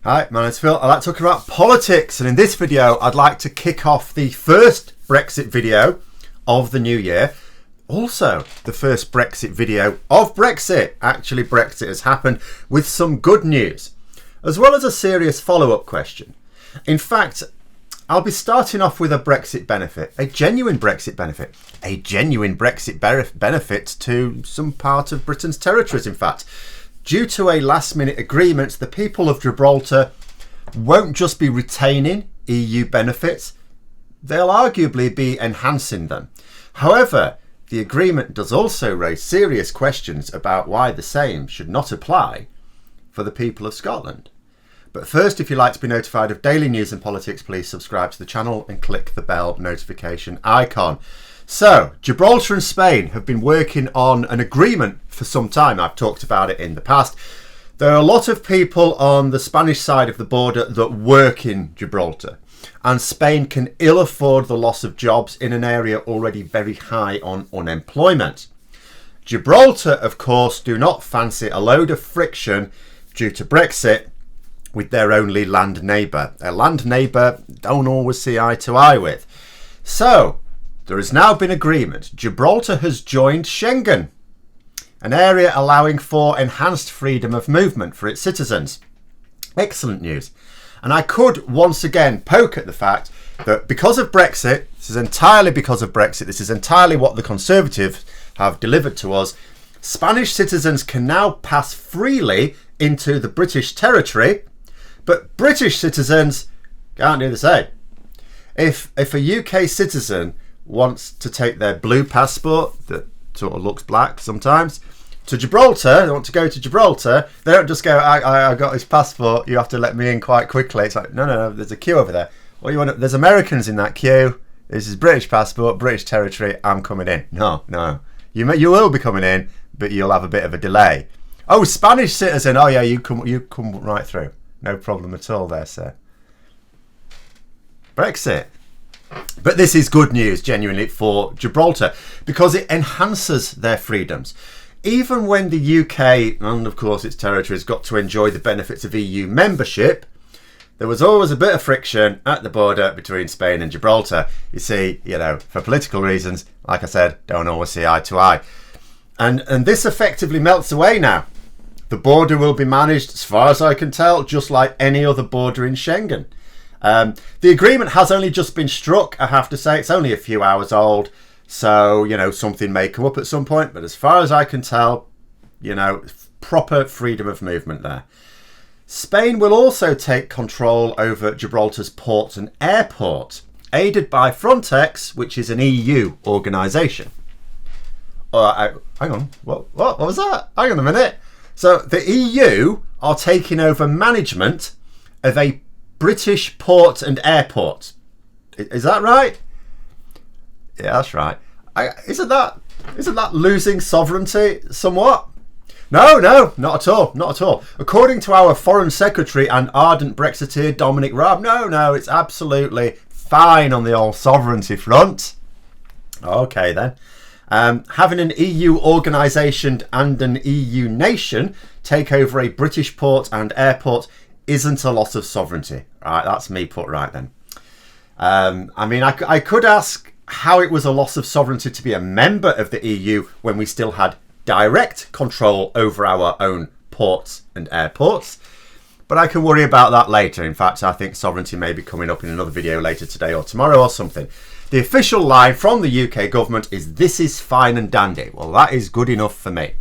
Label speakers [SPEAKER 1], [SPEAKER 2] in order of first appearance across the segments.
[SPEAKER 1] Hi, my name's Phil. I'd like to talk about politics, and in this video I'd like to kick off the first Brexit video of the new year. Also, the first Brexit video of Brexit. Actually, Brexit has happened, with some good news, as well as a serious follow-up question. In fact, I'll be starting off with a Brexit benefit, a genuine Brexit benefit, a genuine Brexit benefit to some part of Britain's territories, in fact. Due to a last-minute agreement, the people of Gibraltar won't just be retaining EU benefits, they'll arguably be enhancing them. However, the agreement does also raise serious questions about why the same should not apply for the people of Scotland. But first, if you'd like to be notified of daily news and politics, please subscribe to the channel and click the bell notification icon. So, Gibraltar and Spain have been working on an agreement for some time. I've talked about it in the past. There are a lot of people on the Spanish side of the border that work in Gibraltar, and Spain can ill afford the loss of jobs in an area already very high on unemployment. Gibraltar, of course, do not fancy a load of friction due to Brexit with their only land neighbour. A land neighbour don't always see eye to eye with. So, there has now been agreement. Gibraltar has joined Schengen, an area allowing for enhanced freedom of movement for its citizens. Excellent news. And I could once again poke at the fact that because of Brexit, this is entirely because of Brexit, this is entirely what the Conservatives have delivered to us, Spanish citizens can now pass freely into the British territory, but British citizens can't do the same. If a UK citizen wants to take their blue passport that sort of looks black sometimes to Gibraltar, they want to go to Gibraltar, they don't just go, I got this passport, you have to let me in quite quickly. It's like, no, there's a queue over there. What you want? There's Americans in that queue. This is British passport, British territory, I'm coming in. No. You will be coming in, but you'll have a bit of a delay. Oh, Spanish citizen, oh yeah, you come right through. No problem at all there, sir. Brexit. But this is good news, genuinely, for Gibraltar, because it enhances their freedoms. Even when the UK, and of course its territories, got to enjoy the benefits of EU membership, there was always a bit of friction at the border between Spain and Gibraltar. You see, for political reasons, like I said, don't always see eye to eye. And this effectively melts away now. The border will be managed, as far as I can tell, just like any other border in Schengen. The agreement has only just been struck, I have to say. It's only a few hours old, so, something may come up at some point. But as far as I can tell, proper freedom of movement there. Spain will also take control over Gibraltar's ports and airport, aided by Frontex, which is an EU organisation. Hang on, what was that? Hang on a minute. So the EU are taking over management of a British port and airport. Is that right? Yeah, that's right. Isn't that losing sovereignty somewhat? No, not at all. According to our Foreign Secretary and ardent Brexiteer Dominic Raab, no, it's absolutely fine on the old sovereignty front. Okay then. Having an EU organisation and an EU nation take over a British port and airport isn't a loss of sovereignty. Right, that's me put right then. I could ask how it was a loss of sovereignty to be a member of the EU when we still had direct control over our own ports and airports. But I can worry about that later. In fact, I think sovereignty may be coming up in another video later today or tomorrow or something. The official line from the UK government is, this is fine and dandy. Well, that is good enough for me.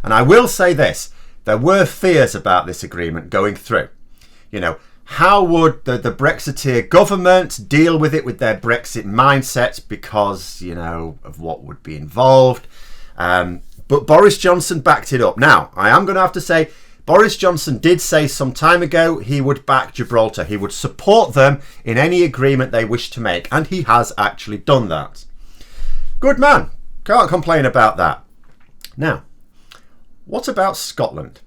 [SPEAKER 1] And I will say this, there were fears about this agreement going through. How would the Brexiteer government deal with it with their Brexit mindset because, of what would be involved. But Boris Johnson backed it up. Now, I am going to have to say, Boris Johnson did say some time ago he would back Gibraltar. He would support them in any agreement they wish to make. And he has actually done that. Good man. Can't complain about that. Now, what about Scotland?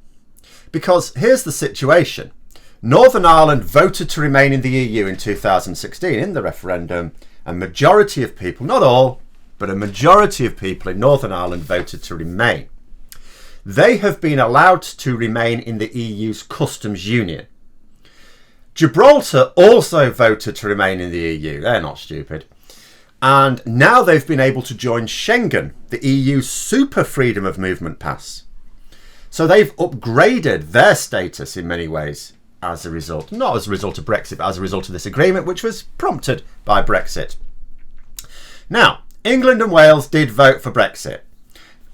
[SPEAKER 1] Because here's the situation. Northern Ireland voted to remain in the EU in 2016 in the referendum. A majority of people, not all, but a majority of people in Northern Ireland voted to remain. They have been allowed to remain in the EU's customs union. Gibraltar also voted to remain in the EU. They're not stupid. And now they've been able to join Schengen, the EU super freedom of movement pass. So they've upgraded their status in many ways as a result, not as a result of Brexit, but as a result of this agreement, which was prompted by Brexit. Now, England and Wales did vote for Brexit.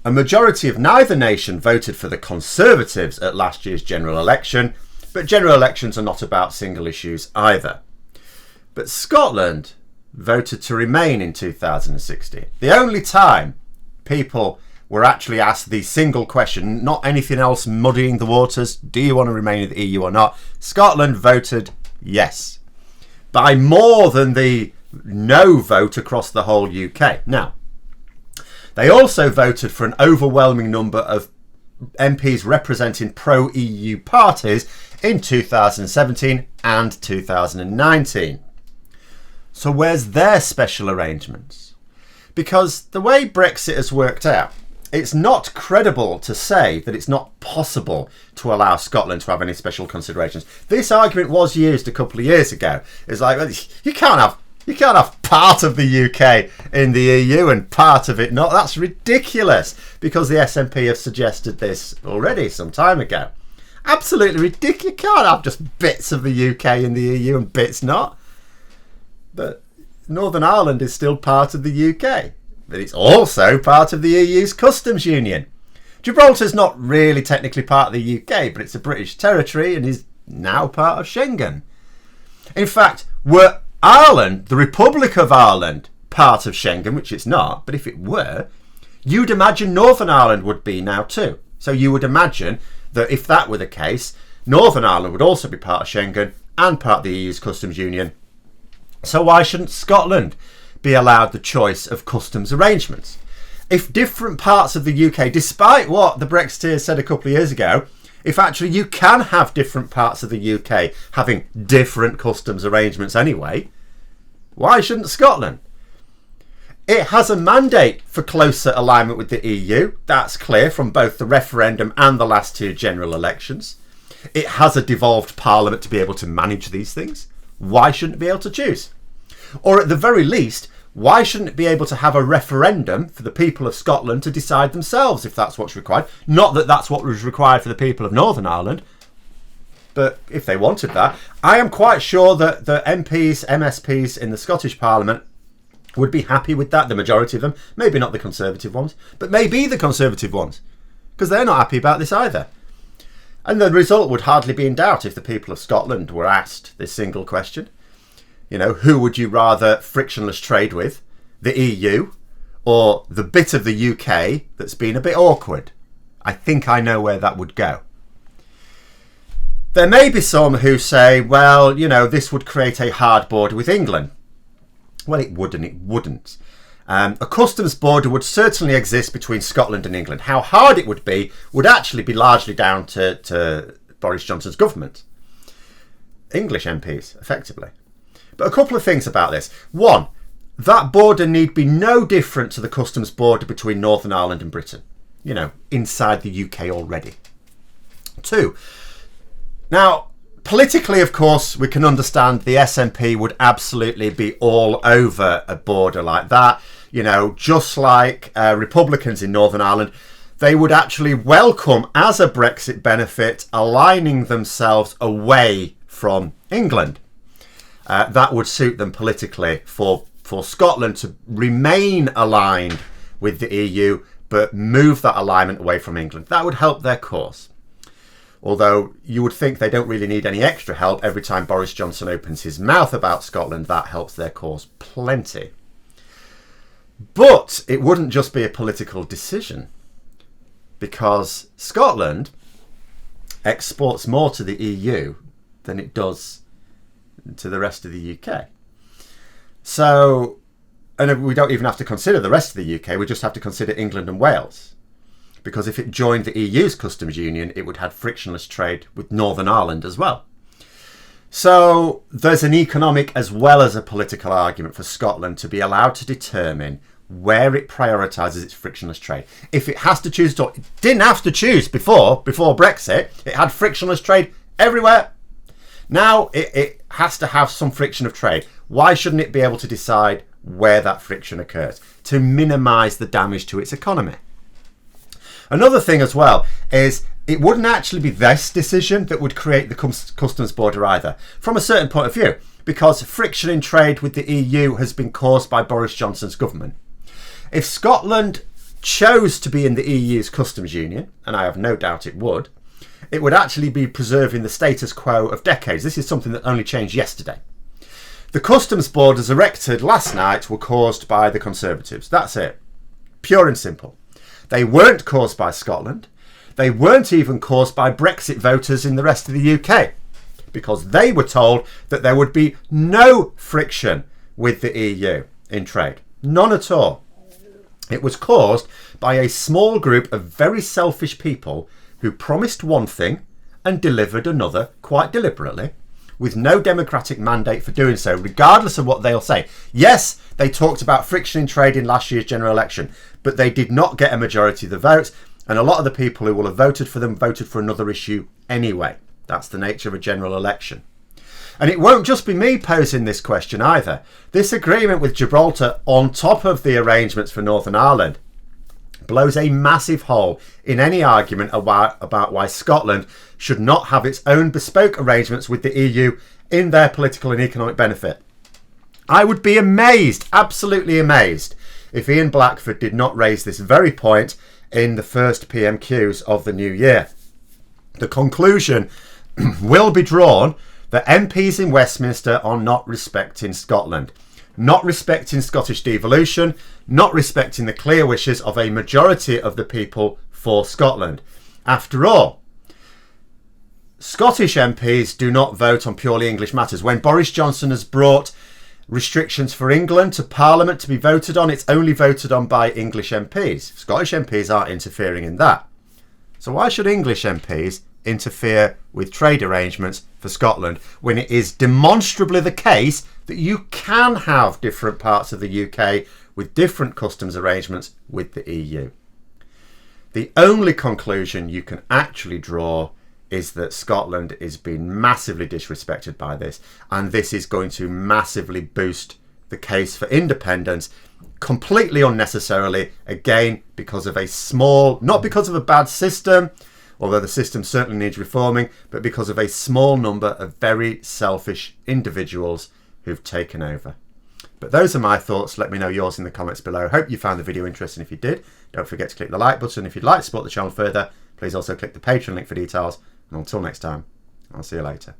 [SPEAKER 1] A majority of neither nation voted for the Conservatives at last year's general election, but general elections are not about single issues either. But Scotland voted to remain in 2016. The only time people were actually asked the single question, not anything else muddying the waters, do you want to remain in the EU or not? Scotland voted yes, by more than the no vote across the whole UK. Now, they also voted for an overwhelming number of MPs representing pro-EU parties in 2017 and 2019. So where's their special arrangements? Because the way Brexit has worked out, it's not credible to say that it's not possible to allow Scotland to have any special considerations. This argument was used a couple of years ago. It's like, well, you can't have part of the UK in the EU and part of it not. That's ridiculous, because the SNP have suggested this already some time ago. Absolutely ridiculous. You can't have just bits of the UK in the EU and bits not. But Northern Ireland is still part of the UK, but it's also part of the EU's customs union. Gibraltar's not really technically part of the UK, but it's a British territory and is now part of Schengen. In fact, were Ireland, the Republic of Ireland, part of Schengen, which it's not, but if it were, you'd imagine Northern Ireland would be now too. So you would imagine that if that were the case, Northern Ireland would also be part of Schengen and part of the EU's customs union. So why shouldn't Scotland be allowed the choice of customs arrangements? If different parts of the UK, despite what the Brexiteers said a couple of years ago, if actually you can have different parts of the UK having different customs arrangements anyway, why shouldn't Scotland? It has a mandate for closer alignment with the EU. That's clear from both the referendum and the last two general elections. It has a devolved parliament to be able to manage these things. Why shouldn't it be able to choose? Or at the very least, why shouldn't it be able to have a referendum for the people of Scotland to decide themselves if that's what's required? Not that that's what was required for the people of Northern Ireland, but if they wanted that, I am quite sure that the MPs, MSPs in the Scottish Parliament would be happy with that, the majority of them. Maybe not the Conservative ones, but maybe the Conservative ones, because they're not happy about this either. And the result would hardly be in doubt if the people of Scotland were asked this single question. You know, who would you rather frictionless trade with? The EU or the bit of the UK that's been a bit awkward? I think I know where that would go. There may be some who say, well, you know, this would create a hard border with England. Well, it would and it wouldn't. A customs border would certainly exist between Scotland and England. How hard it would actually be largely down to Boris Johnson's government. English MPs, effectively. But a couple of things about this. One, that border need be no different to the customs border between Northern Ireland and Britain. You know, inside the UK already. Two, now, politically, of course, we can understand the SNP would absolutely be all over a border like that. You know, just like Republicans in Northern Ireland, they would actually welcome as a Brexit benefit aligning themselves away from England. That would suit them politically for Scotland to remain aligned with the EU, but move that alignment away from England. That would help their cause. Although you would think they don't really need any extra help. Every time Boris Johnson opens his mouth about Scotland, that helps their cause plenty. But it wouldn't just be a political decision, because Scotland exports more to the EU than it does to the rest of the UK. So, and we don't even have to consider the rest of the UK, we just have to consider England and Wales. Because if it joined the EU's customs union, it would have frictionless trade with Northern Ireland as well. So there's an economic as well as a political argument for Scotland to be allowed to determine where it prioritises its frictionless trade. If it has to choose at all, it didn't have to choose before Brexit. It had frictionless trade everywhere. Now it has to have some friction of trade. Why shouldn't it be able to decide where that friction occurs to minimise the damage to its economy? Another thing as well is it wouldn't actually be this decision that would create the customs border either, from a certain point of view, because friction in trade with the EU has been caused by Boris Johnson's government. If Scotland chose to be in the EU's customs union, and I have no doubt it would actually be preserving the status quo of decades. This is something that only changed yesterday. The customs borders erected last night were caused by the Conservatives. That's it. Pure and simple. They weren't caused by Scotland. They weren't even caused by Brexit voters in the rest of the UK, because they were told that there would be no friction with the EU in trade. None at all. It was caused by a small group of very selfish people who promised one thing and delivered another quite deliberately, with no democratic mandate for doing so, regardless of what they'll say. Yes, they talked about friction in trade in last year's general election, but they did not get a majority of the votes, and a lot of the people who will have voted for them voted for another issue anyway. That's the nature of a general election. And it won't just be me posing this question either. This agreement with Gibraltar, on top of the arrangements for Northern Ireland, blows a massive hole in any argument about why Scotland should not have its own bespoke arrangements with the EU in their political and economic benefit. I would be amazed, absolutely amazed, if Ian Blackford did not raise this very point in the first PMQs of the new year. The conclusion will be drawn that MPs in Westminster are not respecting Scotland, not respecting Scottish devolution, not respecting the clear wishes of a majority of the people for Scotland. After all, Scottish MPs do not vote on purely English matters. When Boris Johnson has brought restrictions for England to Parliament to be voted on, it's only voted on by English MPs. Scottish MPs aren't interfering in that. So why should English MPs interfere with trade arrangements for Scotland when it is demonstrably the case that you can have different parts of the UK with different customs arrangements with the EU? The only conclusion you can actually draw is that Scotland is being massively disrespected by this, and this is going to massively boost the case for independence completely unnecessarily, again because of a small, not because of a bad system, although the system certainly needs reforming, but because of a small number of very selfish individuals who've taken over. But those are my thoughts. Let me know yours in the comments below. Hope you found the video interesting. If you did, don't forget to click the like button. If you'd like to support the channel further, please also click the Patreon link for details. And until next time, I'll see you later.